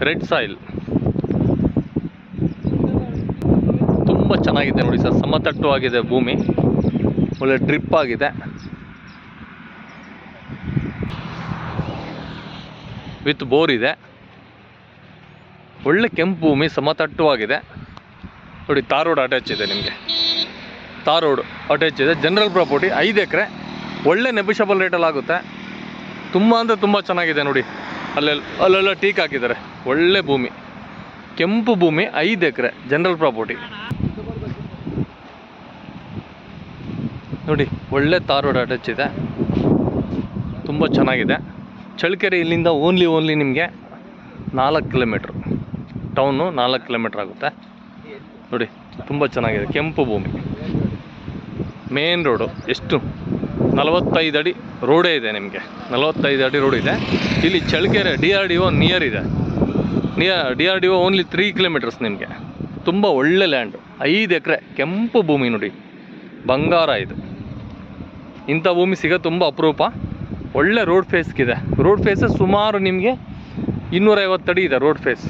Red soil. ತುಂಬ ಚೆನ್ನಾಗಿದೆ ನೋಡಿ ಸರ್, ಸಮತಟ್ಟವಾಗಿದೆ ಭೂಮಿ, ಒಳ್ಳೆ ಡ್ರಿಪ್ ಆಗಿದೆ, ವಿತ್ ಬೋರ್ ಇದೆ. ಒಳ್ಳೆ ಕೆಂಪು ಭೂಮಿ, ಸಮತಟ್ಟವಾಗಿದೆ ನೋಡಿ. ತಾರ್ ರೋಡ್ ಅಟ್ಯಾಚ್ ಇದೆ, ನಿಮಗೆ ತಾರ್ ರೋಡ್ ಅಟ್ಯಾಚ್ ಇದೆ. ಜನರಲ್ ಪ್ರಾಪರ್ಟಿ, 5 ಎಕರೆ, ಒಳ್ಳೆ ನೆಬಿಷಬಲ್ ರೇಟಲ್ಲಿ ಆಗುತ್ತೆ. ತುಂಬ ಅಂದರೆ ತುಂಬ ಚೆನ್ನಾಗಿದೆ ನೋಡಿ. ಅಲ್ಲೆಲ್ಲ ಟೀಕ್ ಹಾಕಿದ್ದಾರೆ. ಒಳ್ಳೆ ಭೂಮಿ, ಕೆಂಪು ಭೂಮಿ, 5 ಎಕರೆ, ಜನರಲ್ ಪ್ರಾಪರ್ಟಿ ನೋಡಿ. ಒಳ್ಳೆ ತಾರ್ ರೋಡ್ ಅಟ್ಯಾಚ್ ಇದೆ, ತುಂಬ ಚೆನ್ನಾಗಿದೆ. ಚಳ್ಳಕೆರೆ ಇಲ್ಲಿಂದ ಓನ್ಲಿ ನಿಮಗೆ 4 ಕಿಲೋಮೀಟ್ರ್, ಟೌನು 4 ಕಿಲೋಮೀಟ್ರ್ ಆಗುತ್ತೆ ನೋಡಿ. ತುಂಬ ಚೆನ್ನಾಗಿದೆ, ಕೆಂಪು ಭೂಮಿ, ಮೇನ್ ರೋಡು. ಎಷ್ಟು 45 ಅಡಿ ರೋಡೇ ಇದೆ ನಿಮಗೆ, 45 ಅಡಿ ರೋಡ್ ಇದೆ. ಇಲ್ಲಿ ಚಳ್ಳಕೆರೆ DRDO ನಿಯರ್ ಇದೆ. DRDO ಓನ್ಲಿ 3 ಕಿಲೋಮೀಟರ್ಸ್ ನಿಮಗೆ. ತುಂಬ ಒಳ್ಳೆ ಲ್ಯಾಂಡು, 5 ಎಕರೆ, ಕೆಂಪು ಭೂಮಿ ನೋಡಿ, ಬಂಗಾರ ಇದು. ಇಂಥ ಭೂಮಿ ಸಿಗೋದು ತುಂಬ ಅಪರೂಪ. ಒಳ್ಳೆ ರೋಡ್ ಫೇಸ್ಗಿದೆ. ರೋಡ್ ಫೇಸ್ ಸುಮಾರು ನಿಮಗೆ 250 ಅಡಿ ಇದೆ ರೋಡ್ ಫೇಸ್.